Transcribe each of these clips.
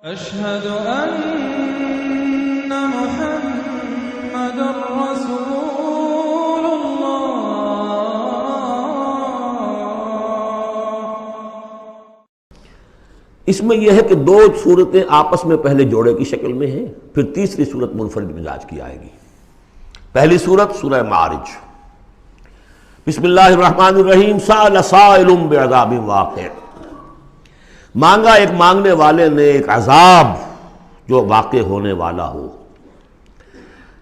أشهد أن محمد رسول الله۔ اس میں یہ ہے کہ دو صورتیں آپس میں پہلے جوڑے کی شکل میں ہیں، پھر تیسری صورت منفرد مزاج کی آئے گی۔ پہلی صورت سورہ معارج۔ بسم اللہ الرحمن الرحیم۔ سأل سائل بعذاب واقع، مانگا ایک مانگنے والے نے ایک عذاب جو واقع ہونے والا ہو۔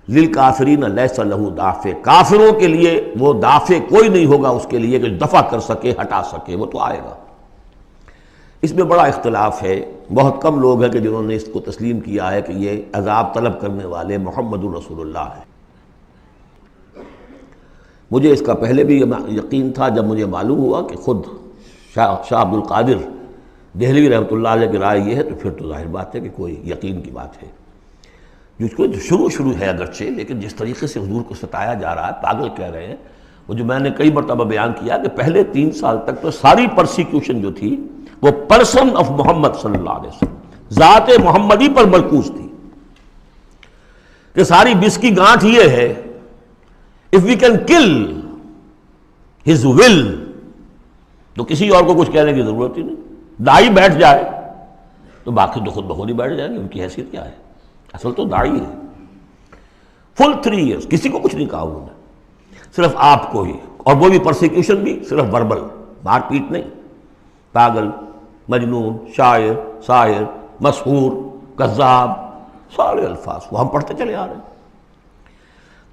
للکافرین لیس لہ دافع، کافروں کے لیے وہ دافع کوئی نہیں ہوگا اس کے لیے کہ دفع کر سکے، ہٹا سکے، وہ تو آئے گا۔ اس میں بڑا اختلاف ہے، بہت کم لوگ ہیں کہ جنہوں نے اس کو تسلیم کیا ہے کہ یہ عذاب طلب کرنے والے محمد الرسول اللہ ہیں۔ مجھے اس کا پہلے بھی یقین تھا، جب مجھے معلوم ہوا کہ خود شاہ عبد القادر دہلوی رحمۃ اللہ علیہ کی رائے یہ ہے، تو پھر تو ظاہر بات ہے کہ کوئی یقین کی بات ہے۔ جس کو شروع ہے اگرچہ، لیکن جس طریقے سے حضور کو ستایا جا رہا ہے، پاگل کہہ رہے ہیں، وہ جو میں نے کئی مرتبہ بیان کیا کہ پہلے 3 سال تک تو ساری پرسیکیوشن جو تھی وہ پرسن آف محمد صلی اللہ علیہ وسلم، ذات محمدی پر مرکوز تھی، کہ ساری بس کی گانٹھ یہ ہے if we can kill his will تو کسی اور کو کچھ کہنے کی ضرورت ہی نہیں، داعی بیٹھ جائے تو باقی تو خود بخود ہی بیٹھ جائیں گے، ان کی حیثیت کیا ہے؟ اصل تو داعی ہے۔ فل 3 ایئرس کسی کو کچھ نہیں کہا انہوں نے، صرف آپ کو ہی، اور وہ بھی پرسیکیوشن بھی صرف وربل، مار پیٹ نہیں، پاگل، مجنون، شاعر، ساحر، مسحور، کذاب، سارے الفاظ وہ ہم پڑھتے چلے آ رہے ہیں۔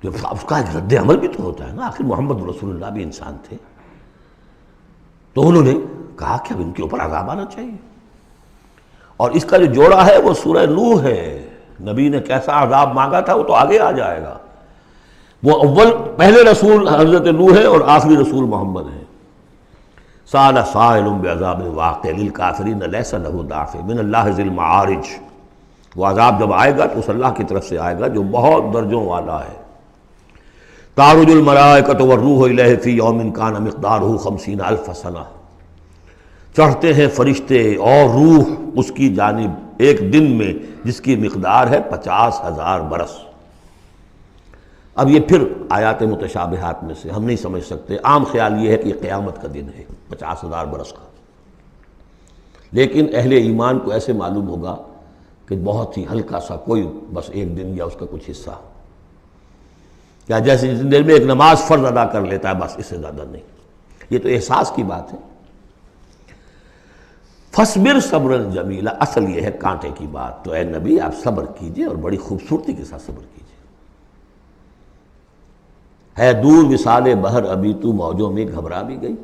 اس کا ایک رد عمل بھی تو ہوتا ہے نا، آخر محمد رسول اللہ بھی انسان تھے، تو انہوں نے کہا کہ اب ان کے اوپر عذاب آنا چاہیے۔ اور اس کا جو جوڑا ہے وہ سورہ نوح ہے، نبی نے کیسا عذاب مانگا تھا وہ تو آگے آ جائے گا۔ وہ پہلے رسول حضرت نوح ہے اور آخری رسول محمد ہے۔ سأل سائل بعذاب واقع للکافرین لیس لہ دافع من اللہ ذی المعارج، وہ عذاب جب آئے گا تو اس اللہ کی طرف سے آئے گا جو بہت درجوں والا ہے۔ تعرج الملائکۃ والروح الیہ فی یوم کان مقدارہ 50,000 سنہ، چڑھتے ہیں فرشتے اور روح اس کی جانب ایک دن میں جس کی مقدار ہے 50,000 برس۔ اب یہ پھر آیات متشابہات میں سے ہم نہیں سمجھ سکتے، عام خیال یہ ہے کہ یہ قیامت کا دن ہے 50,000 برس کا، لیکن اہل ایمان کو ایسے معلوم ہوگا کہ بہت ہی ہلکا سا کوئی بس ایک دن یا اس کا کچھ حصہ، کیا جیسے جس دیر میں ایک نماز فرض ادا کر لیتا ہے، بس اس سے زیادہ نہیں۔ یہ تو احساس کی بات ہے۔ فَاصْبِرْ صَبْرًا جَمِيلًا، اصل یہ ہے کانٹے کی بات، تو اے نبی آپ صبر کیجئے اور بڑی خوبصورتی کے ساتھ صبر کیجئے۔ ہے دور وصال بحر ابھی تو موجوں میں گھبرا بھی گئی،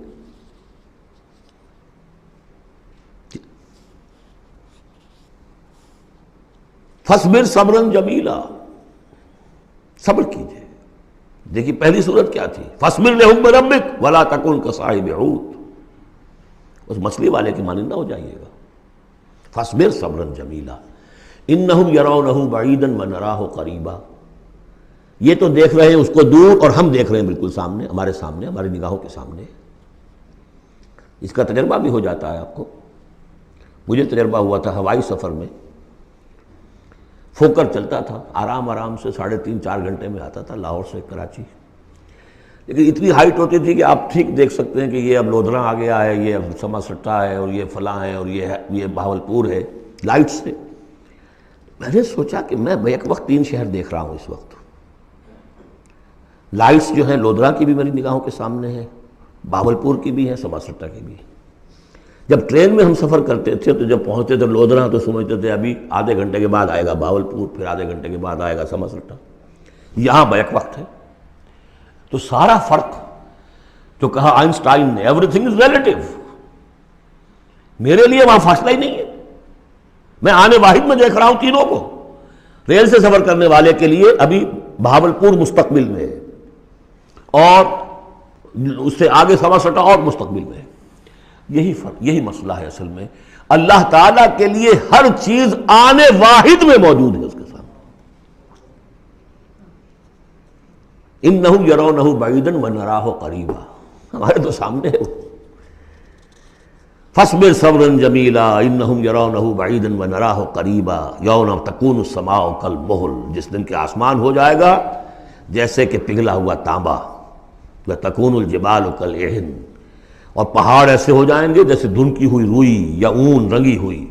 فَاصْبِرْ صَبْرًا جَمِيلًا، صبر کیجئے۔ دیکھیے پہلی صورت کیا تھی؟ فَاصْبِرْ لِحُکْمِ رَبِّکَ وَلَا تَکُنْ كَصَاحِبِ حوت، اس مچھلی والے کی مانند نہ ہو جائیے گا۔ فَاصْبِرْ صَبْرًا جَمِيلًا إِنَّهُمْ يَرَوْنَهُ بَعِيدًا وَنَرَاهُ قَرِيبًا، یہ تو دیکھ رہے ہیں اس کو دور اور ہم دیکھ رہے ہیں بالکل سامنے، ہمارے سامنے، ہماری نگاہوں کے سامنے۔ اس کا تجربہ بھی ہو جاتا ہے آپ کو۔ مجھے تجربہ ہوا تھا ہوائی سفر میں، فوکر چلتا تھا آرام سے 3.5-4 گھنٹے میں آتا تھا لاہور سے کراچی، لیکن اتنی ہائٹ ہوتی تھی کہ آپ ٹھیک دیکھ سکتے ہیں کہ یہ اب لودھراں آ گیا ہے، یہ اب سما سٹا ہے، اور یہ فلاں ہے، اور یہ بہاولپور ہے، لائٹ سے۔ میں نے سوچا کہ میں بیک وقت 3 شہر دیکھ رہا ہوں اس وقت، لائٹس جو ہیں لودھراں کی بھی میری نگاہوں کے سامنے ہیں، بہاولپور کی بھی ہیں، سما سٹا کی بھی ہیں۔ جب ٹرین میں ہم سفر کرتے تھے تو جب پہنچتے تھے لودھراں تو سمجھتے تھے ابھی آدھے گھنٹے کے بعد آئے گا بہاولپور، پھر آدھے گھنٹے کے بعد آئے گا سما سٹا، یہاں بیک وقت ہے۔ تو سارا فرق جو کہا آئنسٹائن نے، ایوری تھنگ از ریلیٹیو، میرے لیے وہاں فاصلہ ہی نہیں ہے، میں آنے واحد میں دیکھ رہا ہوں تینوں کو۔ ریل سے سفر کرنے والے کے لیے ابھی بہاولپور مستقبل میں ہے، اور اس سے آگے سما سٹا اور مستقبل میں ہے۔ یہی فرق، یہی مسئلہ ہے اصل میں۔ اللہ تعالیٰ کے لیے ہر چیز آنے واحد میں موجود ہے اس کے سامنے۔ إِنَّهُمْ يَرَوْنَهُ بَعِيدًا وَنَرَاهُ قَرِيبًا، ہمارے تو سامنے ہے۔ فاصبر صبرا جمیلا انہم یرونہ بعیدا ونراہ قریبا یوم تکون السماء کالمہل، جس دن کہ آسمان ہو جائے گا جیسے کہ پگھلا ہوا تانبا، وتکون الجبال کالعہن، اور پہاڑ ایسے ہو جائیں گے جیسے دھنکی ہوئی روئی یا اون رنگی ہوئی،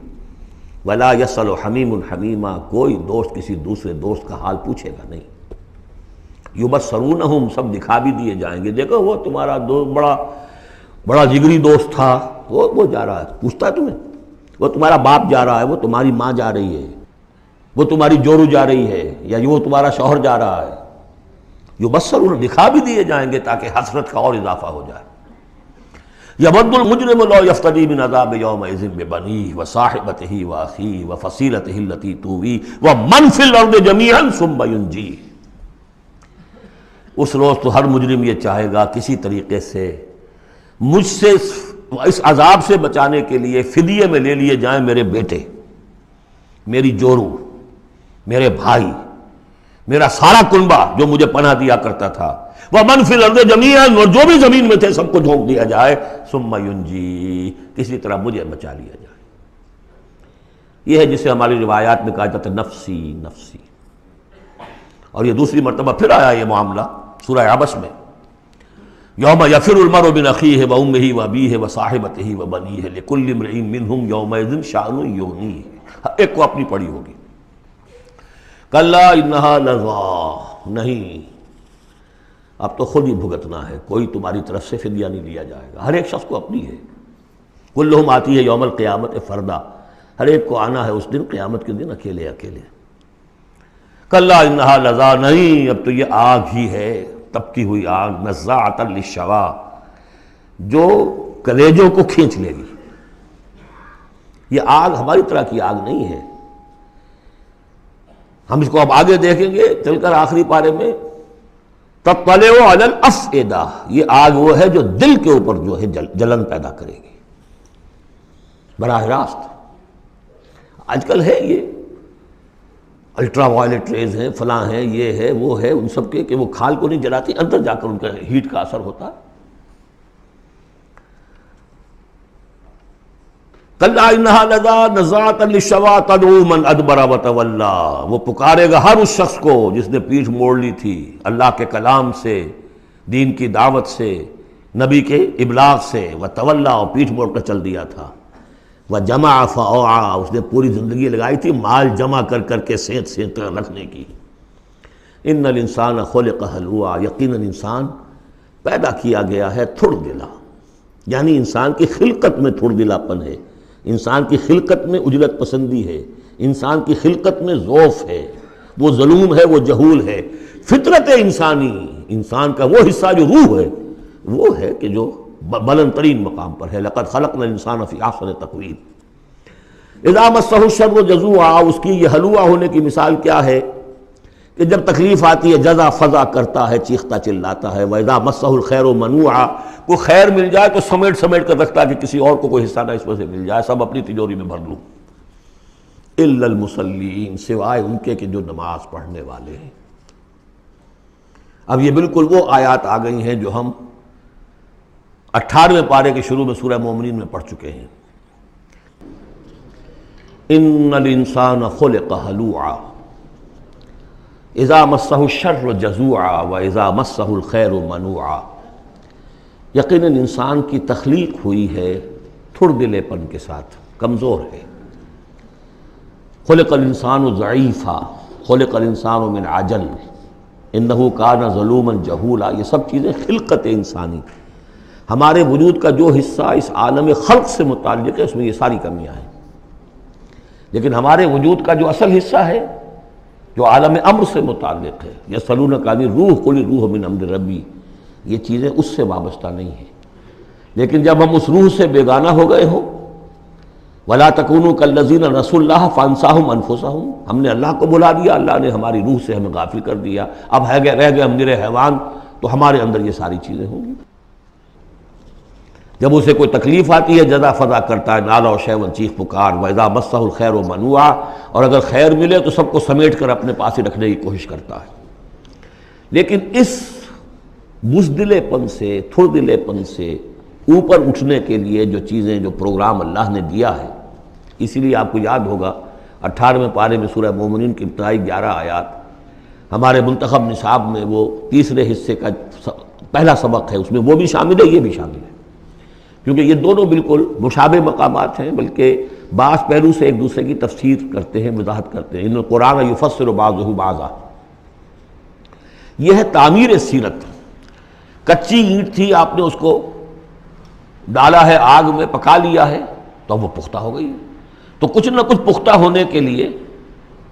ولا یسأل حمیم حمیما، کوئی دوست کسی دوسرے دوست کا حال پوچھے گا نہیں، یبصرونہم، سب دکھا بھی دیے جائیں گے، دیکھو وہ تمہارا دوست بڑا جگری دوست تھا، وہ جا رہا ہے، پوچھتا ہے تمہیں، وہ تمہارا باپ جا رہا ہے، وہ تمہاری ماں جا رہی ہے، وہ تمہاری جورو جا رہی ہے، یا وہ تمہارا شوہر جا رہا ہے، یبصرون، دکھا بھی دیے جائیں گے تاکہ حسرت کا اور اضافہ ہو جائے۔ یود المجرم لو یفتدی من عذاب یومئذ ببنیہ وصاحبتہ واخیہ وفصیلتہ التی تؤویہ ومن فی الارض جمیعا ثم ینجیہ، اس روز تو ہر مجرم یہ چاہے گا کسی طریقے سے مجھ سے اس عذاب سے بچانے کے لیے فدیے میں لے لیے جائیں میرے بیٹے، میری جورو، میرے بھائی، میرا سارا کنبہ جو مجھے پناہ دیا کرتا تھا، وَمَنْ فِي الْأَرْضِ جَمِيعًا، اور جو بھی زمین میں تھے سب کو جھونک دیا جائے، ثُمَّ يُنْجِي، کسی طرح مجھے بچا لیا جائے۔ یہ ہے جسے ہماری روایات میں کہا جاتا ہے نفسی نفسی، اور یہ دوسری مرتبہ پھر آیا یہ معاملہ سورہ عبس میں، یوم یفر المرء من اخیہ وامہ وابیہ وصاحبتہ وبنیہ لکل امرئ منہم یومئذ شأن یغنیہ، ایک کو اپنی پڑی ہوگی، کلا انہا لظیٰ، نہیں، اب تو خود ہی بھگتنا ہے، کوئی تمہاری طرف سے فدیہ نہیں لیا جائے گا، ہر ایک شخص کو اپنی ہے، کلہم آتی ہے یوم القیامت فردا، ہر ایک کو آنا ہے اس دن قیامت کے دن اکیلے اکیلے۔ کلا انہا لظیٰ، نہیں، اب تو یہ آگ ہی ہے، تپتی ہوئی آگ، نزاعۃ للشوا، جو کلیجوں کو کھینچ لے گی۔ یہ آگ ہماری طرح کی آگ نہیں ہے، ہم اس کو اب آگے دیکھیں گے چل کر آخری پارے میں، تطلع علی الافئدہ، یہ آگ وہ ہے جو دل کے اوپر جو ہے جلن پیدا کرے گی براہ راست۔ آج کل ہے یہ الٹرا وائلٹ ریز ہیں، فلاں ہیں، یہ ہے وہ ہے، ان سب کے کہ وہ کھال کو نہیں جلاتی، اندر جا کر ان کا ہیٹ کا اثر ہوتا ہے۔ کلا انہا لظیٰ نزاعۃ للشوا تدعو من ادبر وتولی، وہ پکارے گا ہر اس شخص کو جس نے پیٹھ موڑ لی تھی اللہ کے کلام سے، دین کی دعوت سے، نبی کے ابلاغ سے، وتولی، اور پیٹھ موڑ کر چل دیا تھا، وجمع فاوعى، اس نے پوری زندگی لگائی تھی مال جمع کر کر کے سینت کر رکھنے کی۔ ان الانسان خلق ہلوعا، یقیناً انسان پیدا کیا گیا ہے تھڑ دلا، یعنی انسان کی خلقت میں تھڑ دلاپن ہے، انسان کی خلقت میں اجلت پسندی ہے، انسان کی خلقت میں ضعف ہے، وہ ظلوم ہے، وہ جہول ہے۔ فطرت انسانی، انسان کا وہ حصہ جو روح ہے وہ ہے کہ جو بلند ترین مقام پر ہے، لقد خلقنا الانسان فی احسن تقویم۔ اذا مسہ الشر جزوعا، اس کی یہ ہلوعا ہونے کی مثال کیا ہے کہ جب تکلیف آتی ہے جزا فضا کرتا ہے، چیختا چلاتا ہے، وَإِذَا مَسَّهُ الْخَيْرُ مَنُوعًا، کوئی خیر مل جائے تو سمیٹ کر رکھتا ہے کہ کسی اور کو کوئی حصہ نہ اس میں سے مل جائے، سب اپنی تجوری میں بھر لوں۔ إِلَّا الْمُصَلِّينَ، سوائے ان کے کہ جو نماز پڑھنے والے ہیں۔ اب یہ بالکل وہ آیات آ گئی ہیں جو ہم 18ویں پارے کے شروع میں سورہ مومنین میں پڑھ چکے ہیں۔ ان الانسان خلق ہلوعا اذا مسہ الشر جزوعا واذا مسہ الخیر منوعا، یقیناً انسان کی تخلیق ہوئی ہے تھڑ دلے پن کے ساتھ، کمزور ہے۔ خلق الانسان ضعیفا، خلق الانسان من عجل، انہ کان ظلوما جہولا، یہ سب چیزیں خلقت انسانی، ہمارے وجود کا جو حصہ اس عالم خلق سے متعلق ہے اس میں یہ ساری کمیاں ہیں، لیکن ہمارے وجود کا جو اصل حصہ ہے جو عالم امر سے متعلق ہے، یسألونک عن الروح قل الروح من امر ربی، یہ چیزیں اس سے وابستہ نہیں ہیں۔ لیکن جب ہم اس روح سے بیگانہ ہو گئے ہوں، وَلَا تَكُونُوا كَالَّذِينَ نَسُوا اللَّهَ فَأَنسَاهُمْ أَنفُسَهُمْ، ہم نے اللہ کو بھلا دیا، اللہ نے ہماری روح سے ہمیں غافل کر دیا، اب رہ گئے ہم نرے حیوان، تو ہمارے اندر یہ ساری چیزیں ہوں گی۔ جب اسے کوئی تکلیف آتی ہے جزا فضا کرتا ہے، نالا و شیون، چیخ پکار، وَإِذَا مَسَّهُ الْخَيْرُ مَنُوعًا، اور اگر خیر ملے تو سب کو سمیٹ کر اپنے پاس ہی رکھنے کی کوشش کرتا ہے۔ لیکن اس بزدلے پن سے، تھڑ دلے پن سے اوپر اٹھنے کے لیے جو چیزیں، جو پروگرام اللہ نے دیا ہے. اسی لیے آپ کو یاد ہوگا 18ویں پارے میں سورہ مومنین کی ابتدائی 11 آیات ہمارے منتخب نصاب میں وہ تیسرے حصے کا پہلا سبق ہے، اس میں وہ بھی شامل ہے، یہ بھی شامل ہے، کیونکہ یہ دونوں بالکل مشابہ مقامات ہیں، بلکہ بعض پہلو سے ایک دوسرے کی تفسیر کرتے ہیں، وضاحت کرتے ہیں. ان القرآن یفسر بعضہ بعضا. یہ ہے تعمیر سیرت. کچی اینٹ تھی، آپ نے اس کو ڈالا ہے آگ میں، پکا لیا ہے تو وہ پختہ ہو گئی. تو کچھ نہ کچھ پختہ ہونے کے لیے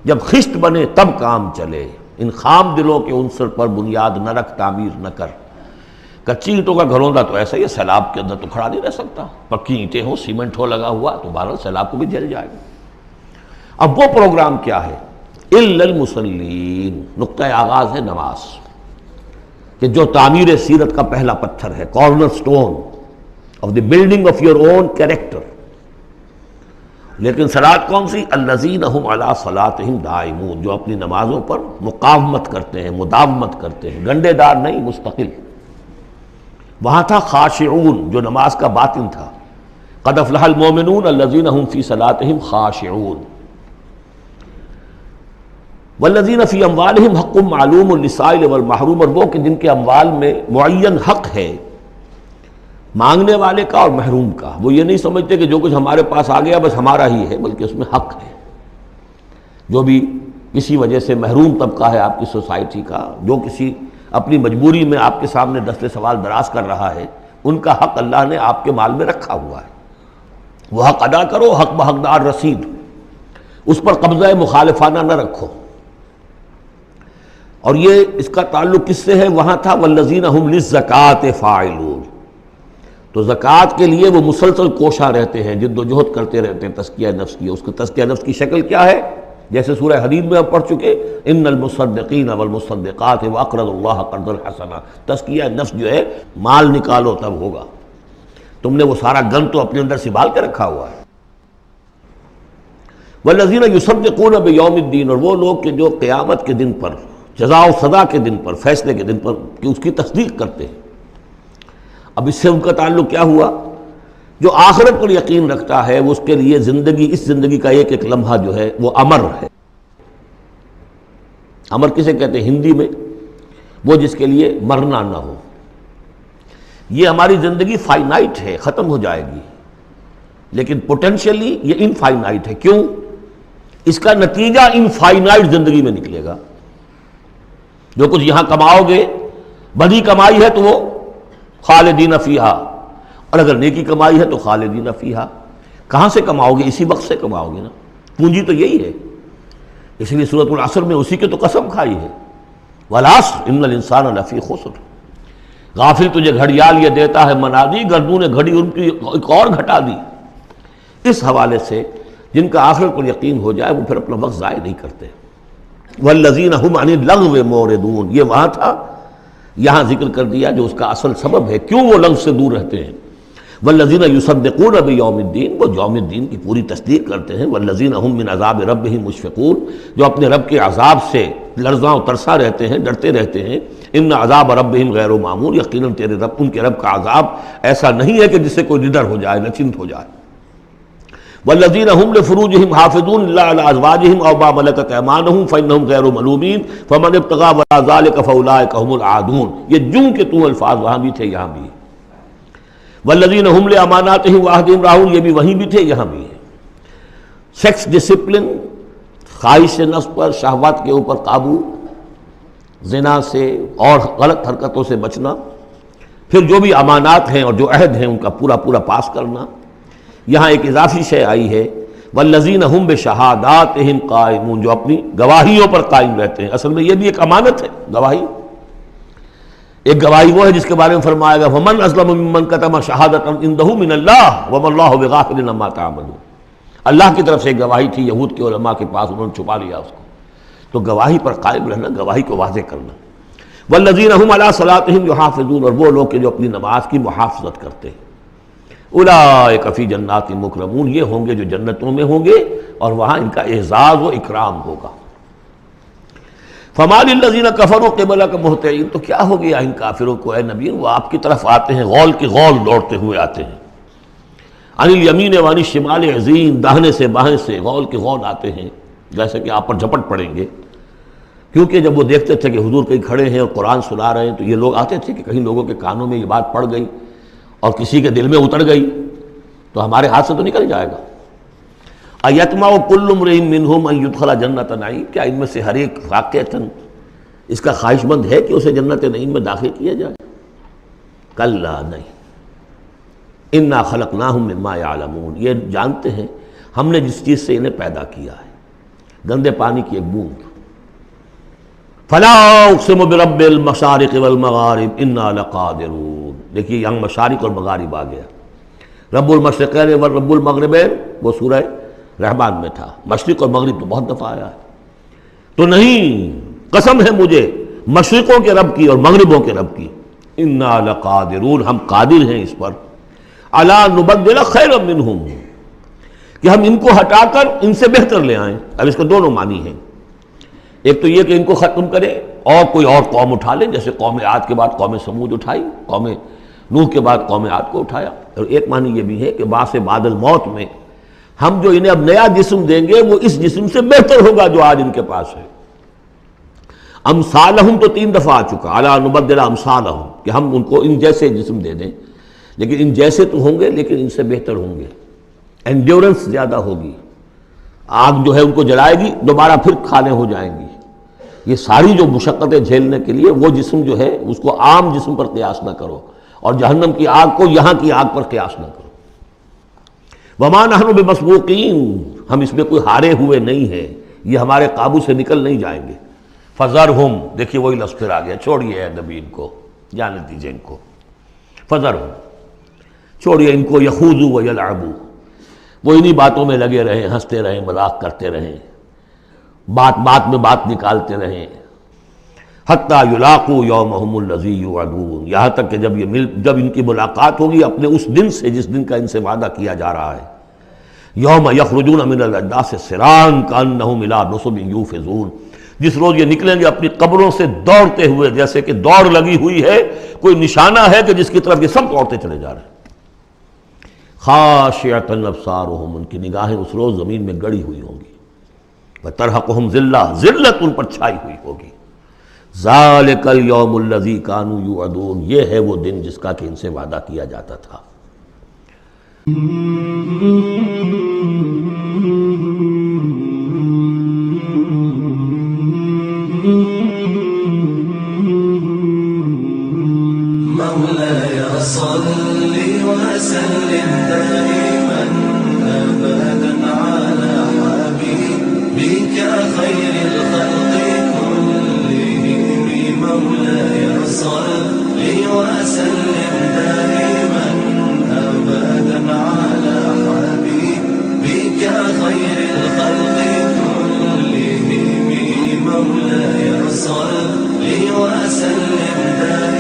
جب خشت بنے تب کام چلے. ان خام دلوں کے عنصر پر بنیاد نہ رکھ، تعمیر نہ کر. کچی اینٹوں کا گھروندا تو ایسا ہی ہے، سیلاب کے اندر تو کھڑا نہیں رہ سکتا. پکی اینٹیں ہو، سیمنٹ ہو لگا ہوا تو بہرحال سیلاب کو بھی جل جائے گا. اب وہ پروگرام کیا ہے؟ الا المصلین. نقطۂ آغاز ہے نماز، کہ جو تعمیر سیرت کا پہلا پتھر ہے، corner stone of the building of your own character. لیکن صلاۃ کون سی؟ الذین ہم علی صلاتہم دائمون. جو اپنی نمازوں پر مقاومت کرتے ہیں، مداومت کرتے ہیں، گنڈے دار نہیں، مستقل. وہاں تھا خاشعون، جو نماز کا باطن تھا. قد افلح المؤمنون الذین هم فی صلاتہم خاشعون. والذین فی اموالہم حق معلوم للسائل والمحروم. اور وہ کہ جن کے اموال میں معین حق ہے مانگنے والے کا اور محروم کا. وہ یہ نہیں سمجھتے کہ جو کچھ ہمارے پاس آ گیا بس ہمارا ہی ہے، بلکہ اس میں حق ہے. جو بھی کسی وجہ سے محروم طبقہ ہے آپ کی سوسائٹی کا، جو کسی اپنی مجبوری میں آپ کے سامنے دست سوال دراز کر رہا ہے، ان کا حق اللہ نے آپ کے مال میں رکھا ہوا ہے. وہ حق ادا کرو، حق بحقدار رسید. اس پر قبضہ مخالفانہ نہ رکھو. اور یہ اس کا تعلق کس سے ہے؟ وہاں تھا والذین هم للزکاۃ فاعلون. تو زکوٰۃ کے لیے وہ مسلسل کوشاں رہتے ہیں، جد و جہد کرتے رہتے ہیں تزکیہ نفس کی. اس کا تزکیہ نفس کی شکل کیا ہے؟ جیسے سورہ حدید میں ہم پڑھ چکے، ان المصدقین والمصدقات واقرضوا اللہ قرضا حسنا. تزکیہ نفس جو ہے، مال نکالو تب ہوگا. تم نے وہ سارا گن تو اپنے اندر سنبھال کے رکھا ہوا ہے. والذین یصدقون بیوم الدین. اور وہ لوگ کہ جو قیامت کے دن پر، جزا و سزا کے دن پر، فیصلے کے دن پر کہ اس کی تصدیق کرتے ہیں. اب اس سے ان کا تعلق کیا ہوا؟ جو آخرت پر یقین رکھتا ہے وہ اس کے لیے زندگی، اس زندگی کا ایک ایک لمحہ جو ہے وہ امر ہے. امر کسے کہتے ہیں ہندی میں؟ وہ جس کے لیے مرنا نہ ہو. یہ ہماری زندگی فائنائٹ ہے، ختم ہو جائے گی، لیکن پوٹینشلی یہ انفائنائٹ ہے. کیوں؟ اس کا نتیجہ انفائنائٹ زندگی میں نکلے گا. جو کچھ یہاں کماؤ گے، بڑی کمائی ہے تو وہ خالدین فیہا، اور اگر نیکی کمائی ہے تو خالدین فیہا. کہاں سے کماؤ گے؟ اسی وقت سے کماؤ گے نا. پونجی تو یہی ہے. اس لیے سورۃ العصر میں اسی کی تو قسم کھائی ہے، والعصر ان الانسان لفی خسر. غافل تجھے گھڑیال یہ دیتا ہے منادی، گردوں نے گھڑی ان کی ایک اور گھٹا دی. اس حوالے سے جن کا آخرت پر یقین ہو جائے وہ پھر اپنا وقت ضائع نہیں کرتے. والذین هم عن اللغو معرضون. یہ وہاں تھا، یہاں ذکر کر دیا جو اس کا اصل سبب ہے کیوں وہ لغو سے دور رہتے ہیں. والذین یصدقون بیوم الدین. وہ یوم الدین کی پوری تصدیق کرتے ہیں. والذین هم من عذاب ربهم مشفقون. جو اپنے رب کے عذاب سے لرزاں و ترساں رہتے ہیں، ڈرتے رہتے ہیں. ان عذاب ربهم غیر معمول. یقیناً تیرے رب، ان کے رب کا عذاب ایسا نہیں ہے کہ جس سے کوئی نڈر ہو جائے، نچنت ہو جائے. والذین هم لفروجهم حافظون الا علی ازواجهم او ما ملکت ایمانهم فانهم غیر ملومین فمن ابتغى وراء ذلك فاولئک هم العادون. یہ جوں کے تو الفاظ وہاں بھی تھے یہاں بھی. والذین هم لاماناتهم وعهدهم راعون. یہ بھی وہیں بھی تھے یہاں بھی ہے. سیکس ڈسپلن، خواہش نفس پر، شہوات کے اوپر قابو، زنا سے اور غلط حرکتوں سے بچنا، پھر جو بھی امانات ہیں اور جو عہد ہیں ان کا پورا پورا پاس کرنا. یہاں ایک اضافی شے آئی ہے والذین هم بشہاداتہم قائمون. جو اپنی گواہیوں پر قائم رہتے ہیں. اصل میں یہ بھی ایک امانت ہے گواہی. ایک گواہی وہ ہے جس کے بارے میں فرمایا گیا فمن اظلم ممن کتم شہادۃ عنده من اللہ وما اللہ بغافل عما تعملون. اللہ کی طرف سے ایک گواہی تھی یہود کے علماء کے پاس، انہوں نے چھپا لیا اس کو. تو گواہی پر قائم رہنا، گواہی کو واضح کرنا. والذین هم علی صلاتہم یحافظون. اور وہ لوگ کہ جو اپنی نماز کی محافظت کرتے ہیں. اولئک فی جنات مکرمون. یہ ہوں گے جو جنتوں میں ہوں گے اور وہاں ان کا اعزاز و اکرام ہوگا. فما للذین کفروا قبلک مہطعین، تو کیا ہو گیا ان کافروں کو اے نبی، وہ آپ کی طرف آتے ہیں غول کی غول دوڑتے ہوئے آتے ہیں، عن الیمین وعن الشمال عزین، داہنے سے بائیں سے غول کی غول آتے ہیں، جیسے کہ آپ پر جھپٹ پڑیں گے، کیونکہ جب وہ دیکھتے تھے کہ حضور کہیں کھڑے ہیں اور قرآن سنا رہے ہیں تو یہ لوگ آتے تھے کہ کہیں لوگوں کے کانوں میں یہ بات پڑ گئی اور کسی کے دل میں اتر گئی تو ہمارے ہاتھ سے تو نکل جائے گا۔ ایطمع کل امرئ منہم ان یدخل جنۃ نعیم، کیا ان میں سے ہر ایک واقعتاً اس کا خواہش مند ہے کہ اسے جنت نعیم میں داخل کیا جائے؟ کلا نہیں، انا خلقناہم مما یعلمون، یہ جانتے ہیں ہم نے جس چیز سے انہیں پیدا کیا ہے، گندے پانی کی ایک بوند۔ فلا اقسم برب المشارق والمغارب انا لقادرون، دیکھیے یہاں مشارق اور مغارب آ گیا، رب المشرقین و رب المغربین وہ سورہ رحمان میں تھا، مشرق اور مغرب تو بہت دفعہ آیا ہے، تو نہیں، قسم ہے مجھے مشرقوں کے رب کی اور مغربوں کے رب کی، انا لقادرون، ہم قادر ہیں اس پر، الا نبدل خیرا منہم، کہ ہم ان کو ہٹا کر ان سے بہتر لے آئیں۔ اب اس کے دونوں معنی ہیں، ایک تو یہ کہ ان کو ختم کرے اور کوئی اور قوم اٹھا لیں، جیسے قوم عاد کے بعد قوم سمود اٹھائی، قوم نوح کے بعد قوم عاد کو اٹھایا، اور ایک معنی یہ بھی ہے کہ بعث بعد الموت میں ہم جو انہیں اب نیا جسم دیں گے وہ اس جسم سے بہتر ہوگا جو آج ان کے پاس ہے۔ امثالہم تو 3 دفعہ آ چکا، الا نبدل امثالہم، کہ ہم ان کو ان جیسے جسم دے دیں، لیکن ان جیسے تو ہوں گے لیکن ان سے بہتر ہوں گے، انڈیورنس زیادہ ہوگی، آگ جو ہے ان کو جلائے گی دوبارہ پھر کھانے ہو جائیں گی، یہ ساری جو مشقتیں جھیلنے کے لیے وہ جسم جو ہے اس کو عام جسم پر قیاس نہ کرو، اور جہنم کی آگ کو یہاں کی آگ پر قیاس نہ کرو۔ وما نحن بمسبوقین، ہم اس میں کوئی ہارے ہوئے نہیں ہیں، یہ ہمارے قابو سے نکل نہیں جائیں گے۔ فذرہم، دیکھیے وہی لفظ پھر آ گیا، چھوڑیے اے نبی ان کو، جانے دیجیے ان کو، فذرہم، چھوڑیے ان کو، یخوضوا ویلعبوا، وہ انہی باتوں میں لگے رہیں، ہنستے رہیں، مذاق کرتے رہیں، بات بات میں بات نکالتے رہیں، حتیٰ یلاقوا یومہم الذی یوعدون، یہاں تک کہ جب ان کی ملاقات ہوگی اپنے اس دن سے جس دن کا ان سے وعدہ کیا جا رہا ہے، یوم یخرجون من الاجداث سراعا کانہم الی نصب یوفضون، جس روز یہ نکلیں گے اپنی قبروں سے دوڑتے ہوئے، جیسے کہ دوڑ لگی ہوئی ہے، کوئی نشانہ ہے کہ جس کی طرف یہ سب دوڑتے چلے جا رہے ہیں۔ خاشعۃ ابصارہم، ان کی نگاہیں اس روز زمین میں گڑی ہوئی ہوں گی، وترہقہم ذلہ، ذلت ان پر چھائی ہوئی ہوگی۔ ذالک الیوم الذی کانوا یوعدون، یہ ہے وہ دن جس کا کہ ان سے وعدہ کیا جاتا تھا۔ مولاي صل وسلم دائما أبدا على حبيبك خير الخلق كلهم، مولاي صل وسلم دائما أبدا على حبيبك خير الخلق كلهم، مولاي صل وسلم دائما